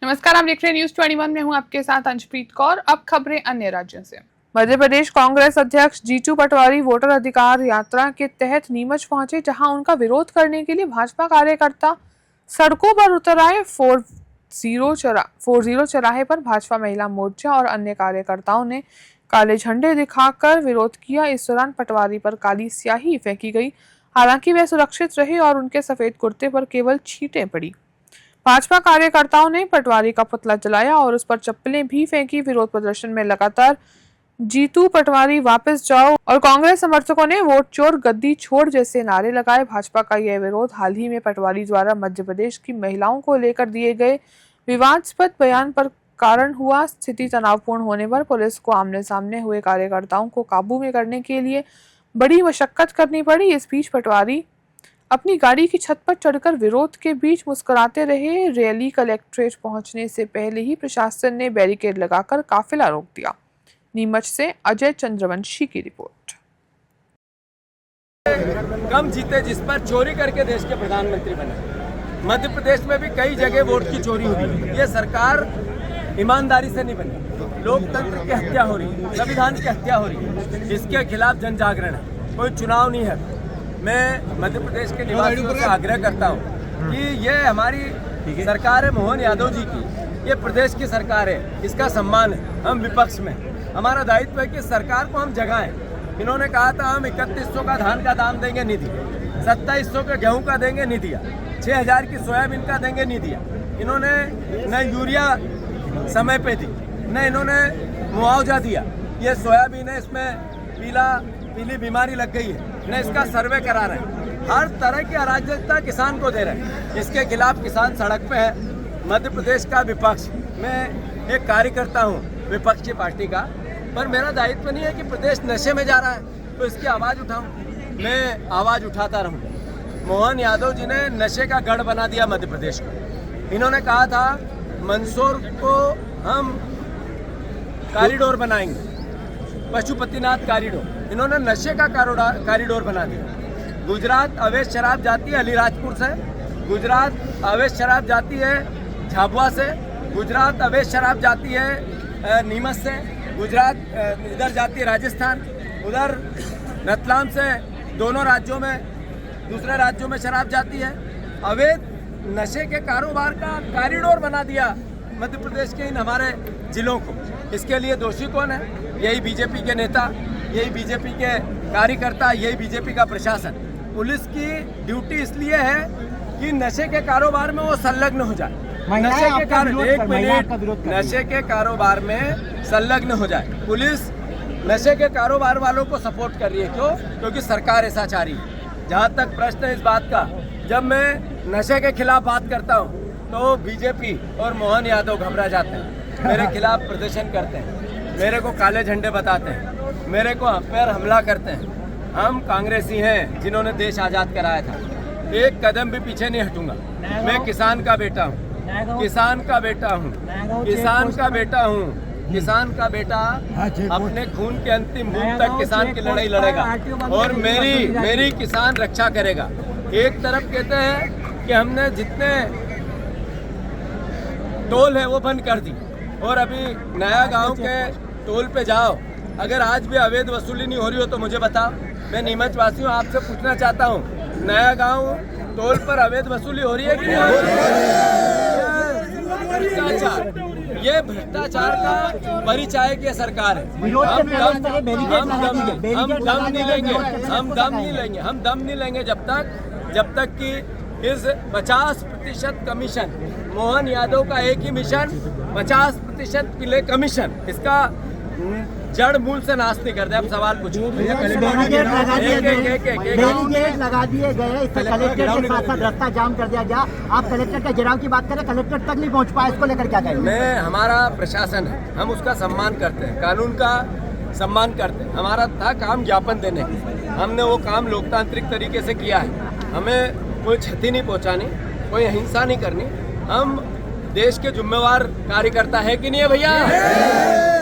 नमस्कार, आप देख रहे हैं न्यूज 21 में हूं आपके साथ अंशप्रीत कौर। अब खबरें अन्य राज्यों से। मध्य प्रदेश कांग्रेस अध्यक्ष जीतू पटवारी वोटर अधिकार यात्रा के तहत नीमच पहुंचे, जहां उनका विरोध करने के लिए भाजपा कार्यकर्ता सड़कों पर उतर आए। 40 चौराहे पर भाजपा महिला मोर्चा और अन्य कार्यकर्ताओं ने काले झंडे दिखाकर विरोध किया। इस दौरान पटवारी पर काली स्याही फेंकी गई, हालांकि वे सुरक्षित रहे और उनके सफेद कुर्ते पर केवल छींटें पड़ी। भाजपा कार्यकर्ताओं ने पटवारी का पुतला जलाया और उस पर चप्पलें भी फेंकी। विरोध प्रदर्शन में लगातार जीतू पटवारी वापस जाओ और कांग्रेस समर्थकों ने वोट चोर गद्दी छोड़ जैसे नारे लगाए। भाजपा का यह विरोध हाल ही में पटवारी द्वारा मध्य प्रदेश की महिलाओं को लेकर दिए गए विवादास्पद बयान पर कारण हुआ। स्थिति तनावपूर्ण होने पर पुलिस को आमने सामने हुए कार्यकर्ताओं को काबू में करने के लिए बड़ी मशक्कत करनी पड़ी। इस बीच पटवारी अपनी गाड़ी की छत पर चढ़कर विरोध के बीच मुस्कुराते रहे। रैली कलेक्ट्रेट पहुंचने से पहले ही प्रशासन ने बैरिकेड लगाकर काफिला रोक दिया। नीमच से अजय चंद्रवंशी की रिपोर्ट। कम जीते जिस पर चोरी करके देश के प्रधानमंत्री बने। मध्य प्रदेश में भी कई जगह वोट की चोरी हुई। ये सरकार ईमानदारी से नहीं बनी, लोकतंत्र की हत्या हो रही है, संविधान की हत्या हो रही है। इसके खिलाफ जन जागरण है, कोई चुनाव नहीं है। मैं मध्य प्रदेश के निवासियों से आग्रह करता हूं कि ये हमारी सरकार है मोहन यादव जी की, ये प्रदेश की सरकार है, इसका सम्मान है। हम विपक्ष में, हमारा दायित्व है कि सरकार को हम जगाएं। इन्होंने कहा था हम 3100 का धान का दाम देंगे, नहीं दिया। 2700 के गेहूं का देंगे, नहीं दिया। 6000 की सोयाबीन का देंगे, नहीं दिया। इन्होंने न यूरिया समय पे दी, न इन्होंने मुआवजा दिया। ये सोयाबीन है, इसमें पीली बीमारी लग गई है, न इसका सर्वे करा रहे हैं। हर तरह की अराजकता किसान को दे रहे हैं। इसके खिलाफ किसान सड़क पे है। मध्य प्रदेश का विपक्ष, मैं एक कार्यकर्ता हूँ विपक्षी पार्टी का, पर मेरा दायित्व नहीं है कि प्रदेश नशे में जा रहा है तो इसकी आवाज़ उठाऊं। मैं आवाज़ उठाता रहूँ। मोहन यादव जी ने नशे का गढ़ बना दिया मध्य प्रदेश को। इन्होंने कहा था मंदसौर को हम कॉरिडोर बनाएंगे, पशुपतिनाथ कॉरिडोर। इन्होंने नशे का कॉरिडोर बना दिया। गुजरात अवैध शराब जाती है अलीराजपुर से, गुजरात अवैध शराब जाती है झाबुआ से, गुजरात अवैध शराब जाती है नीमच से, गुजरात इधर जाती है राजस्थान, उधर रतलाम से। दोनों राज्यों में, दूसरे राज्यों में शराब जाती है। अवैध नशे के कारोबार का कॉरिडोर बना दिया मध्य प्रदेश के इन हमारे जिलों को। इसके लिए दोषी कौन है? यही बीजेपी के नेता, यही बीजेपी के कार्यकर्ता, यही बीजेपी का प्रशासन। पुलिस की ड्यूटी इसलिए है कि नशे के कारोबार में वो संलग्न हो जाए, नशे के कारोबार में संलग्न हो जाए। पुलिस नशे के कारोबार वालों को सपोर्ट कर रही है। क्यों? क्योंकि सरकार ऐसा चाह रही है। जहाँ तक प्रश्न है इस बात का, जब मैं नशे के खिलाफ बात करता हूँ तो बीजेपी और मोहन यादव घबरा जाते हैं, मेरे खिलाफ प्रदर्शन करते हैं, मेरे को काले झंडे बताते हैं, मेरे को पर हमला करते हैं। हम कांग्रेसी हैं जिन्होंने देश आज़ाद कराया था। एक कदम भी पीछे नहीं हटूंगा। मैं किसान का बेटा हूँ, किसान का बेटा हूँ, किसान का बेटा हूँ। किसान का बेटा अपने खून के अंतिम बूंद तक किसान की लड़ाई लड़ेगा और मेरी किसान रक्षा करेगा। एक तरफ कहते हैं कि हमने जितने टोल है वो बंद कर दी, और अभी नया गांव के टोल पे जाओ, अगर आज भी अवैध वसूली नहीं हो रही हो तो मुझे बताओ। मैं नीमच वासियों आपसे पूछना चाहता हूँ, नया गांव टोल पर अवैध वसूली हो रही है कि नहीं हो रही है? भ्रष्टाचार, ये भ्रष्टाचार का परिचायक की सरकार है। हम दम नहीं लेंगे जब तक कि इस 50% कमीशन, मोहन यादव का एक ही मिशन 50% पीले कमीशन, इसका जड़ मूल से नाश नहीं करते। अब सवाल पूछो। बैरिकेड लगा दिए गए, इससे कलेक्टर के साथ साथ रास्ता जाम कर दिया गया। आप कलेक्टर का घेराव की बात करें, कलेक्टर तक नहीं पहुंच पाए, इसको लेकर क्या कहेंगे? हमारा प्रशासन है, हम उसका सम्मान करते हैं, कानून का सम्मान करते हैं। हमारा था काम ज्ञापन देने, हमने वो काम लोकतांत्रिक तरीके से किया है। हमें कोई क्षति नहीं पहुंचानी, कोई हिंसा नहीं करनी। हम देश के जिम्मेवार कार्यकर्ता है कि नहीं है भैया?